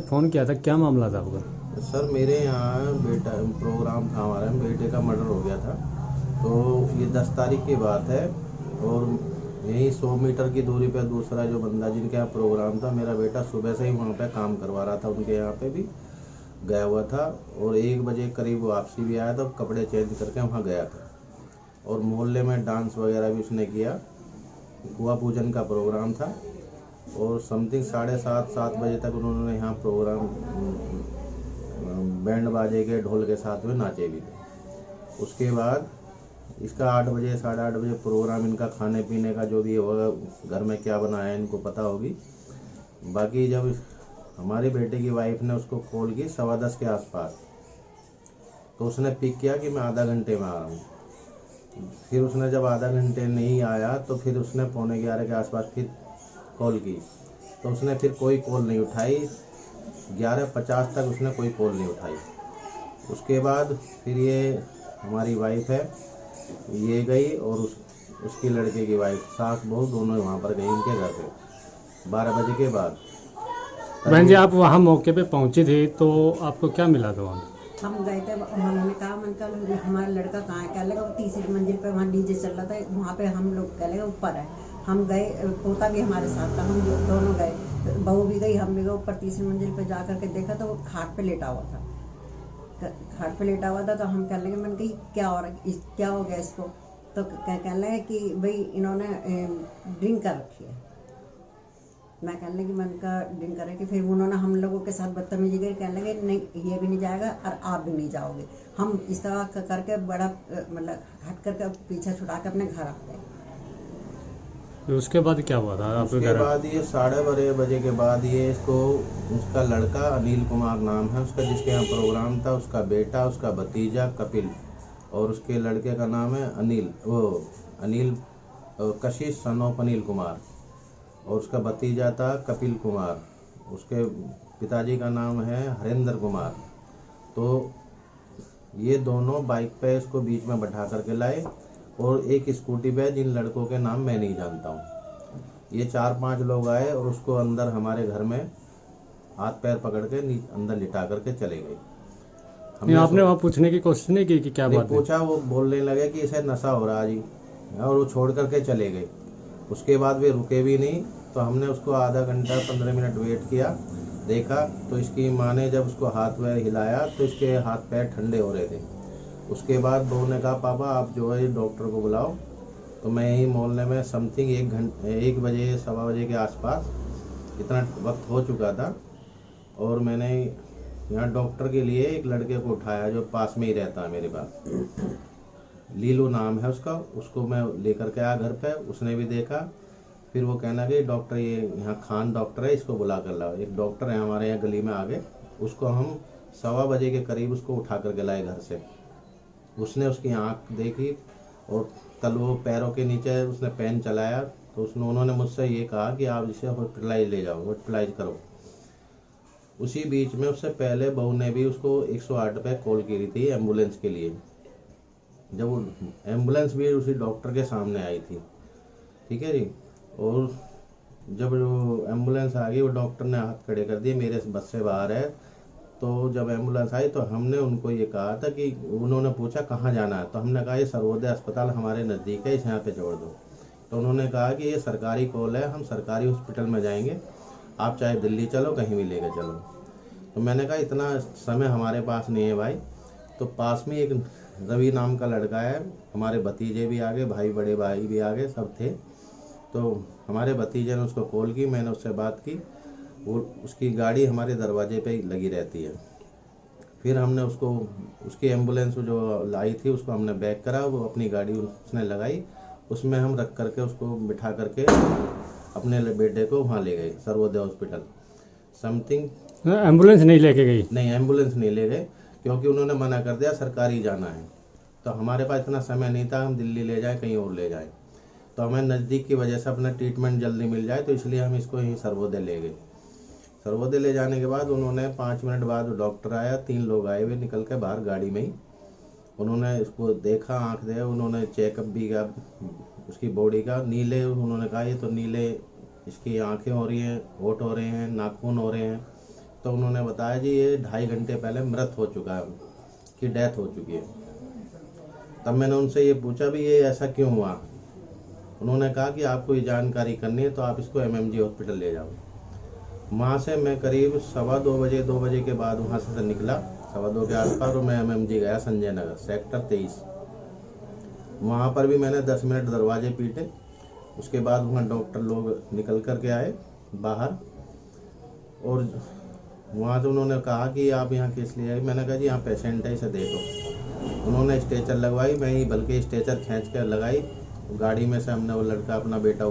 Phone किया था, क्या मामला था आपका? सर मेरे यहाँ बेटा प्रोग्राम था, हमारे बेटे का मर्डर हो गया था। तो ये 10 तारीख की बात है और यहीं 100 मीटर की दूरी पे दूसरा जो बंदा जिनके यहाँ प्रोग्राम था, मेरा बेटा सुबह से ही वहाँ पे काम करवा रहा था, उनके यहाँ पे भी गया हुआ था और 1 बजे करीब वापसी भी आया था, कपड़े चेंज करके वहाँ गया था और मोहल्ले में डांस वगैरह भी उसने किया। कुआ पूजन का प्रोग्राम था और समथिंग 7:30-7 बजे तक उन्होंने यहाँ प्रोग्राम बैंड बाजे के ढोल के साथ में नाचे भी थे। उसके बाद इसका 8 बजे 8:30 बजे प्रोग्राम, इनका खाने पीने का जो भी होगा, घर में क्या बनाया है इनको पता होगी। बाकी जब हमारे बेटे की वाइफ ने उसको कॉल की 10:15 के आसपास, तो उसने पिक किया कि मैं आधा घंटे में आ रहा हूँ। फिर उसने जब आधा घंटे नहीं आया तो फिर उसने 11:45 के आसपास फिर कॉल की, तो उसने फिर कोई कॉल नहीं उठाई। 11:50 तक उसने कोई कॉल नहीं उठाई। उसके बाद फिर ये हमारी वाइफ है, ये गई और उसकी लड़के की वाइफ, सास बहू दोनों वहाँ पर गई इनके घर पे 12 बजे के बाद। बहन जी, आप वहाँ मौके पे पहुँचे थे तो आपको क्या मिला था वहाँ? हम गए थे, उन्होंने कहा मन का हमारा लड़का कहाँ है, कह लगा वो तीसरी मंजिल पे वहाँ डीजे चल रहा था, वहाँ पे हम लोग कह लगा ऊपर है। हम गए, पोता भी हमारे साथ था, हम दोनों गए, बहू भी गई, हम भी गए ऊपर तीसरी मंजिल पे जा करके देखा तो वो खाट पे लेटा हुआ था। खाट पे लेटा हुआ था तो हम कहने लगे, मैंने कही क्या हो रहा, क्या हो गया इसको? तो कहने लगे कि भाई इन्होंने ड्रिंक कर रखी है। मैं कहने लगी मन का ड्रिंक करे कि फिर उन्होंने हम लोगों के साथ बदतमीजी करी, कहने लगे नहीं ये भी नहीं जाएगा और आप भी नहीं जाओगे। हम इस तरह करके बड़ा मतलब हट करके पीछे छुड़ा के अपने घर आ गए। तो उसके बाद क्या हुआ था आपके उसके घर? बाद ये 12:30 बजे के बाद ये इसको, उसका लड़का अनिल कुमार नाम है उसका, जिसके यहाँ प्रोग्राम था, उसका बेटा, उसका भतीजा कपिल और उसके लड़के का नाम है अनिल कशिश सन ऑफ अनिल कुमार और उसका भतीजा था कपिल कुमार। उसके पिताजी का नाम है हरेंद्र कुमार। तो ये दोनों बाइक पे इसको बीच में बैठा करके लाए और एक स्कूटी पे, जिन लड़कों के नाम मैं नहीं जानता हूँ। ये 4-5 लोग आए और उसको अंदर हमारे घर में हाथ पैर पकड़ के अंदर लिटा करके चले गए। नहीं, आपने वहाँ पूछने की कोशिश नहीं की कि क्या नहीं बात है? पूछा, वो बोलने लगे कि इसे नशा हो रहा जी, और वो छोड़ करके चले गए। उसके बाद वे रुके भी नहीं, तो हमने उसको आधा घंटा 15 मिनट वेट किया, देखा तो इसकी माँ ने जब उसको हाथ पैर हिलाया तो इसके हाथ पैर ठंडे हो रहे थे। उसके बाद बहू ने कहा पापा आप जो है डॉक्टर को बुलाओ। तो मैं यही मोहल्ले में समथिंग 1 बजे 1:15 बजे के आसपास, इतना वक्त हो चुका था, और मैंने यहाँ डॉक्टर के लिए एक लड़के को उठाया जो पास में ही रहता है मेरे पास, लीलू नाम है उसका, उसको मैं लेकर के आया घर पे। उसने भी देखा, फिर वो कहना कि डॉक्टर ये यहाँ खान डॉक्टर है, इसको बुला कर लाओ। एक डॉक्टर है हमारे यहाँ गली में आगे, उसको हम 1:15 बजे के करीब उसको उठा करके लाए घर से। उसने उसकी आँख देखी और तलवों पैरों के नीचे उसने पेन चलाया, तो उन्होंने मुझसे ये कहा कि आप इसे हॉस्पिटलाइज ले जाओ, हॉस्पिटलाइज करो। उसी बीच में उससे पहले बहू ने भी उसको 108 पे कॉल की थी एम्बुलेंस के लिए। जब वो एम्बुलेंस भी उसी डॉक्टर के सामने आई थी, ठीक है जी। और जब वो एम्बुलेंस आ गई, वो डॉक्टर ने हाथ खड़े कर दिए, मेरे बस से बाहर है। तो जब एम्बुलेंस आई तो हमने उनको ये कहा था कि, उन्होंने पूछा कहाँ जाना है, तो हमने कहा ये सर्वोदय अस्पताल हमारे नज़दीक है, इसे यहाँ पे छोड़ दो। तो उन्होंने कहा कि ये सरकारी कॉल है, हम सरकारी हॉस्पिटल में जाएंगे, आप चाहे दिल्ली चलो, कहीं भी लेकर चलो। तो मैंने कहा इतना समय हमारे पास नहीं है भाई। तो पास में एक रवि नाम का लड़का है, हमारे भतीजे भी आ गए, भाई बड़े भाई भी आ गए, सब थे। तो हमारे भतीजे ने उसको कॉल की, मैंने उससे बात की, वो उसकी गाड़ी हमारे दरवाजे पे ही लगी रहती है। फिर हमने उसको, उसकी एम्बुलेंस जो लाई थी उसको हमने बैक करा, वो अपनी गाड़ी उसने लगाई, उसमें हम रख करके उसको बिठा करके अपने बेटे को वहाँ ले गए सर्वोदय हॉस्पिटल। समथिंग एम्बुलेंस नहीं लेके गई? नहीं, एम्बुलेंस नहीं ले गए, क्योंकि उन्होंने मना कर दिया सरकारी जाना है। तो हमारे पास इतना समय नहीं था हम दिल्ली ले जाएं, कहीं और ले जाएं। तो हमें नज़दीक की वजह से अपना ट्रीटमेंट जल्दी मिल जाए, तो इसलिए हम इसको यहीं सर्वोदय ले गए। सर्वोदय ले जाने के बाद उन्होंने 5 मिनट बाद डॉक्टर आया, 3 लोग आए हुए निकल के बाहर गाड़ी में ही। उन्होंने इसको देखा, आँख दे, उन्होंने चेकअप भी किया उसकी बॉडी का। नीले, उन्होंने कहा ये तो नीले इसकी आँखें हो रही हैं, होंठ हो रहे हैं, नाखून हो रहे हैं। तो उन्होंने बताया जी ये 2.5 घंटे पहले मृत हो चुका है, कि डेथ हो चुकी है। तब मैंने उनसे ये पूछा भी ये ऐसा क्यों हुआ। उन्होंने कहा कि आपको ये जानकारी करनी है तो आप इसको MMG हॉस्पिटल ले जाओ। वहाँ से मैं करीब 2:15 बजे 2 बजे के बाद वहाँ से निकला, 2:15 के आसपास, और मैं MMG गया संजय नगर सेक्टर 23। वहाँ पर भी मैंने 10 मिनट दरवाजे पीटे। उसके बाद वहाँ डॉक्टर लोग निकल कर के आए बाहर, और वहाँ से उन्होंने कहा कि आप यहाँ किस लिए आए। मैंने कहा जी यहाँ पेशेंट है, इसे देखो। उन्होंने स्ट्रेचर लगवाई, मैं ही बल्कि स्ट्रेचर खींच कर लगाई। गाड़ी में से हमने वो लड़का अपना बेटा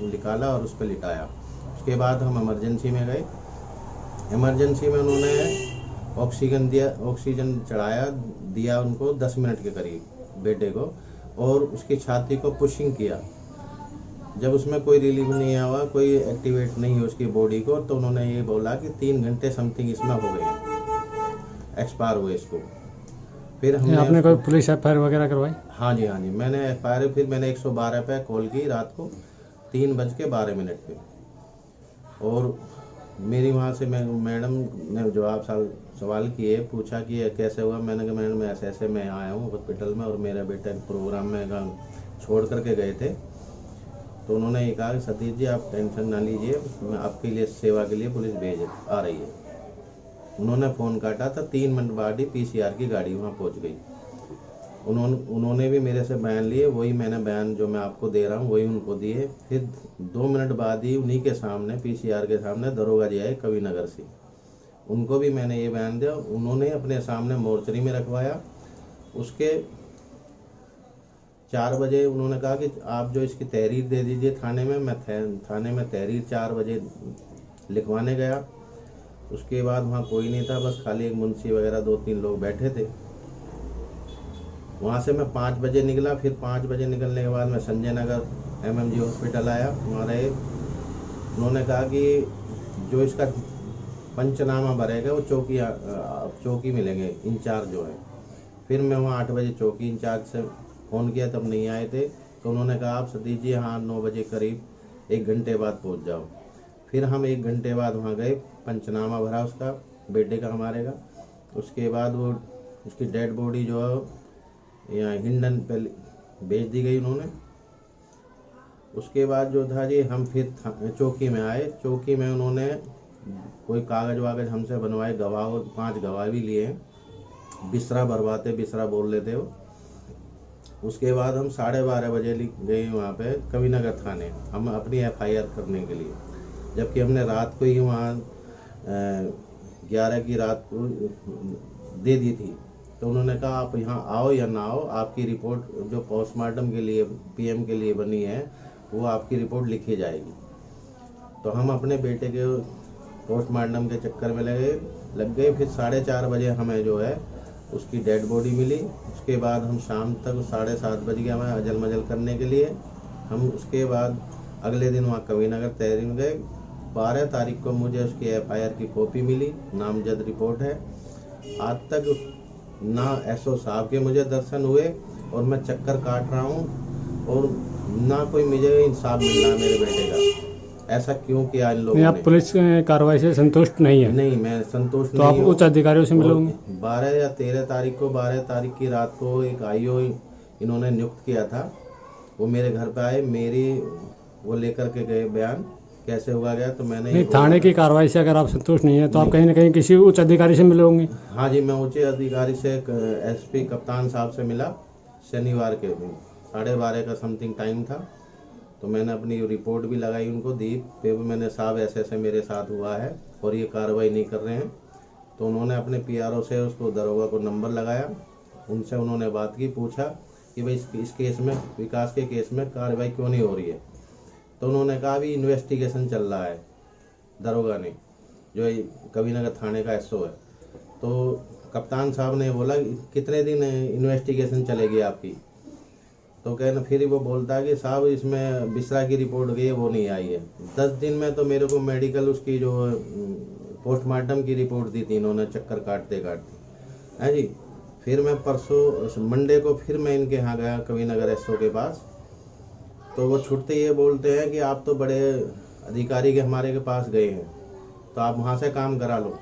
निकाला और उस पर लिटाया। उसके बाद हम इमरजेंसी में गए। इमरजेंसी में उन्होंने ऑक्सीजन चढ़ाया दिया उनको 10 मिनट के करीब बेटे को, और उसकी छाती को पुशिंग किया। जब उसमें कोई रिलीफ नहीं हुआ, कोई एक्टिवेट नहीं हुई उसकी बॉडी को, तो उन्होंने ये बोला कि 3 घंटे समथिंग इसमें हो गए, एक्सपायर हुए इसको। फिर हमने आपने कोई पुलिस FIR वगैरह करवाई? हाँ जी मैंने FIR, फिर मैंने 112 पे कॉल की रात को 3:12 पे, और मेरी वहाँ से मैडम ने जवाब सवाल किए, पूछा कि ये कैसे हुआ। मैंने कहा मैडम ऐसे मैं आया हूँ हॉस्पिटल में और मेरा बेटा प्रोग्राम में छोड़ करके गए थे। तो उन्होंने ये कहा कि सतीश जी आप टेंशन ना लीजिए, मैं आपके लिए सेवा के लिए पुलिस आ रही है। उन्होंने फ़ोन काटा था, 3 मिनट बाद ही PCR की गाड़ी वहाँ पहुँच गई। उन्होंने भी मेरे से बयान लिए, वही मैंने बयान जो मैं आपको दे रहा हूँ वही उनको दिए। फिर 2 मिनट बाद ही उन्हीं के सामने PCR के सामने दरोगा जी आए कवि नगर से, उनको भी मैंने ये बयान दिया। उन्होंने अपने सामने मोर्चरी में रखवाया। उसके 4 बजे उन्होंने कहा कि आप जो इसकी तहरीर दे दीजिए थाने में। मैं थाने में तहरीर 4 बजे लिखवाने गया। उसके बाद वहाँ कोई नहीं था, बस खाली एक मुंशी वगैरह 2-3 लोग बैठे थे। वहाँ से मैं 5 बजे निकला। फिर 5 बजे निकलने के बाद मैं संजय नगर MMG हॉस्पिटल आया। हमारे उन्होंने कहा कि जो इसका पंचनामा भरेगा वो चौकी मिलेंगे इंचार्ज जो है। फिर मैं वहाँ 8 बजे चौकी इंचार्ज से फ़ोन किया, तब नहीं आए थे। तो उन्होंने कहा आप सतीश जी हाँ 9 बजे करीब 1 घंटे बाद पहुँच जाओ। फिर हम 1 घंटे बाद वहाँ गए, पंचनामा भरा उसका बेटे का हमारे का। उसके बाद वो उसकी डेड बॉडी जो है यहाँ हिंडन पे भेज दी गई उन्होंने। उसके बाद जो था जी हम फिर चौकी में आए। चौकी में उन्होंने कोई कागज़ वागज हमसे बनवाए, गवाह 5 गवाह भी लिए, बिसरा भरवाते बिसरा बोल लेते हो। उसके बाद हम 12:30 बजे गए वहाँ पे कवि नगर थाने, हम अपनी FIR करने के लिए। जबकि हमने रात को ही वहाँ 11 की रात को दे दी थी। तो उन्होंने कहा आप यहाँ आओ या ना आओ, आपकी रिपोर्ट जो पोस्टमार्टम के लिए PM के लिए बनी है वो आपकी रिपोर्ट लिखी जाएगी। तो हम अपने बेटे के पोस्टमार्टम के चक्कर में लग गए। फिर 4:30 बजे हमें जो है उसकी डेड बॉडी मिली। उसके बाद हम शाम तक 7:30 बज गए हमें अजल मजल करने के लिए। हम उसके बाद अगले दिन वहाँ कवि नगर तहरीर में गए। 12 तारीख को मुझे उसकी FIR की कॉपी मिली, नामजद रिपोर्ट है। आज तक ना SO साहब के मुझे दर्शन हुए और मैं चक्कर काट रहा हूँ, और ना कोई मुझे इंसाफ मिल रहा है मेरे बेटे का। ऐसा क्यों किया इन लोगों ने? आप पुलिस कार्रवाई से संतुष्ट नहीं है? नहीं, मैं संतुष्ट तो नहीं आप उच्च अधिकारियों से मिलोगे? 12 या 13 तारीख को 12 तारीख की रात को एक IO इन्होंने नियुक्त किया था, वो मेरे घर पे आए, मेरी वो लेकर के गए बयान कैसे हुआ गया। तो मैंने नहीं, थाने की कार्रवाई से अगर आप संतुष्ट नहीं है तो आप कहीं ना कहीं किसी उच्च अधिकारी से मिलोगे? हाँ जी, मैं उच्च अधिकारी से SP कप्तान साहब से मिला शनिवार के 12:30 का समथिंग टाइम था। तो मैंने अपनी रिपोर्ट भी लगाई, उनको दी। फिर मैंने साहब ऐसे मेरे साथ हुआ है और ये कार्रवाई नहीं कर रहे हैं। तो उन्होंने अपने PRO से उसको दरोगा को नंबर लगाया, उनसे उन्होंने बात की, पूछा कि भाई इस केस में, विकास के केस में कार्रवाई क्यों नहीं हो रही है। तो उन्होंने कहा अभी इन्वेस्टिगेशन चल रहा है, दरोगा ने जो कवि नगर थाने का SO है। तो कप्तान साहब ने बोला कितने दिन इन्वेस्टिगेशन चलेगी आपकी? तो कहना फिर वो बोलता है कि साहब इसमें बिसरा की रिपोर्ट गई है, वो नहीं आई है। 10 दिन में तो मेरे को मेडिकल उसकी जो पोस्टमार्टम की रिपोर्ट दी थी इन्होंने, चक्कर काटते काटते है जी। फिर मैं परसों मंडे को फिर मैं इनके यहाँ गया कवि नगर SO के पास। तो वो छुट्टे ये बोलते हैं कि आप तो बड़े अधिकारी के हमारे के पास गए हैं, तो आप वहाँ से काम करा लो।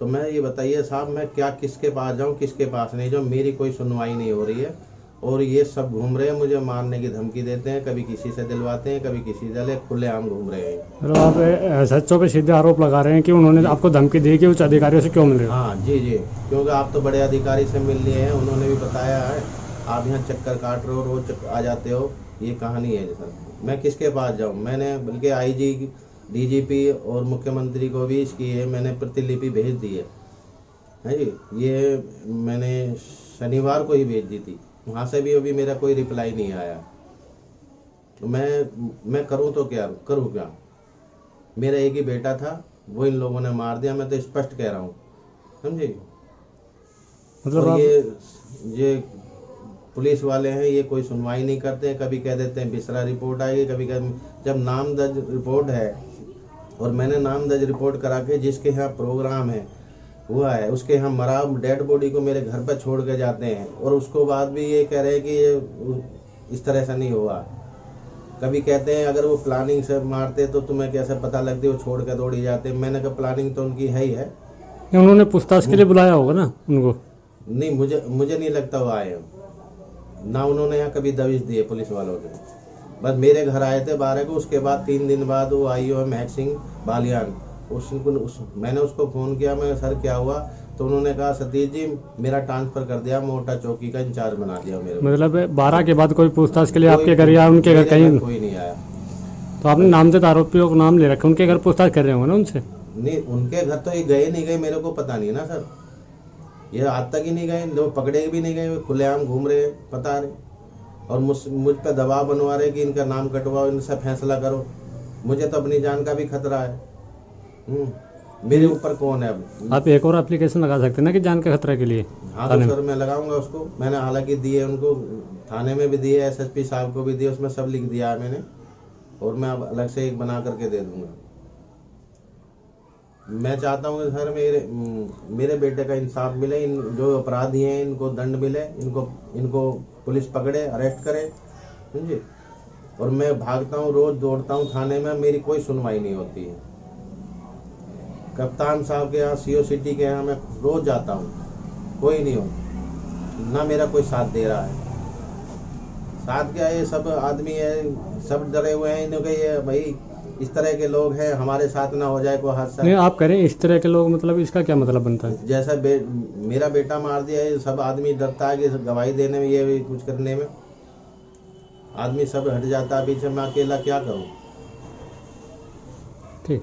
तो मैं ये बताइए साहब, मैं क्या किसके पास जाऊं, किसके पास नहीं जाऊं? मेरी कोई सुनवाई नहीं हो रही है और ये सब घूम रहे हैं, मुझे मारने की धमकी देते हैं, कभी किसी से दिलवाते हैं, कभी किसी से, खुलेआम घूम रहे हैं। मतलब आप एसएचओ पे सीधे आरोप लगा रहे हैं कि उन्होंने आपको धमकी दी कि उच्च अधिकारियों से क्यों मिल रहे हो? हाँ जी जी, क्योंकि आप तो बड़े अधिकारी से मिल लिए हैं, उन्होंने भी बताया है, आप यहाँ चक्कर काट रहे हो, रोज आ जाते हो, ये कहानी है सर। मैं किसके पास जाऊँ? मैंने बल्कि आईजी, डीजीपी और मुख्यमंत्री को भी इसकी है मैंने प्रतिलिपि भेज दी है जी। ये मैंने शनिवार को ही भेज दी थी, वहाँ से भी अभी मेरा कोई रिप्लाई नहीं आया। तो मैं करूँ तो क्या करूँ क्या? मेरा एक ही बेटा था, वो इन लोगों ने मार दिया, मैं तो स्पष्ट कह रहा हूँ, समझे। मतलब और ये पुलिस वाले हैं, ये कोई सुनवाई नहीं करते हैं। कभी कह देते हैं बिसरा रिपोर्ट आएगी, कभी जब नामदर्ज रिपोर्ट है और मैंने नामदर्ज रिपोर्ट करा के जिसके यहाँ प्रोग्राम है हुआ है, उसके यहाँ मरा डेड बॉडी को मेरे घर पर छोड़ के जाते हैं और उसको बाद भी ये कह रहे हैं कि ये इस तरह से नहीं हुआ। कभी कहते हैं अगर वो प्लानिंग से मारते तो तुम्हें कैसे पता लगती, वो छोड़ के दौड़ी जाते। मैंने कहा प्लानिंग तो उनकी है ही है। उन्होंने पूछताछ के लिए बुलाया होगा ना उनको? नहीं, मुझे नहीं लगता वो आए ना, उन्होंने यहाँ कभी दबिश दिए पुलिस वालों ने। बस मेरे घर आए थे 12 को, उसके बाद 3 दिन बाद वो आई है महक सिंह बालियान, मैंने उसको फ़ोन किया, मैं सर क्या हुआ? तो उन्होंने कहा सतीश जी मेरा ट्रांसफ़र कर दिया, मोटा चौकी का इंचार्ज बना दिया मेरे को। मतलब 12 के बाद कोई पूछताछ के लिए आपके घर या उनके घर कहीं कोई नहीं आया। तो आपने नामजद आरोपियों को नाम ले रखा, उनके घर पूछताछ कर रहे होंगे ना उनसे? नहीं, उनके घर तो ये गए नहीं गए मेरे को पता नहीं ना सर, ये आज तक ही नहीं गए, जो पकड़े भी नहीं गए, खुलेआम घूम रहे पता रहे और मुझ पर दबाव बनवा रहे कि इनका नाम कटवाओ, इनसे फैसला करो। मुझे तो अपनी जान का भी खतरा है। मेरे ऊपर कौन है अब? आप एक और एप्लीकेशन लगा सकते हैं ना कि जान के खतरे के लिए। हाँ तो सर मैं लगाऊंगा उसको, मैंने हालांकि दिए उनको, थाने में भी दिए, एसएसपी साहब को भी दिए, उसमें सब लिख दिया है मैंने और मैं अब अलग से एक बना करके दे दूंगा। मैं चाहता हूँ कि सर मेरे बेटे का इंसाफ मिले, इन जो अपराधी हैं इनको दंड मिले, इनको पुलिस पकड़े, अरेस्ट करे, समझे। और मैं भागता हूँ, रोज दौड़ता हूँ थाने में, मेरी कोई सुनवाई नहीं होती है। कप्तान साहब के यहाँ, सीओ सिटी के यहाँ मैं रोज जाता हूँ, कोई नहीं हो, ना मेरा कोई साथ दे रहा है। साथ क्या, ये सब आदमी है, सब डरे हुए हैं इनके, ये भाई इस तरह के लोग हैं, हमारे साथ ना हो जाए कोई हादसा। नहीं आप करें इस तरह के लोग, मतलब इसका क्या मतलब बनता है? जैसा मेरा बेटा मार दिया है, सब आदमी डरता है कि गवाही देने में, ये कुछ करने में आदमी सब हट जाता है पीछे, मैं अकेला क्या करूँ? ठीक।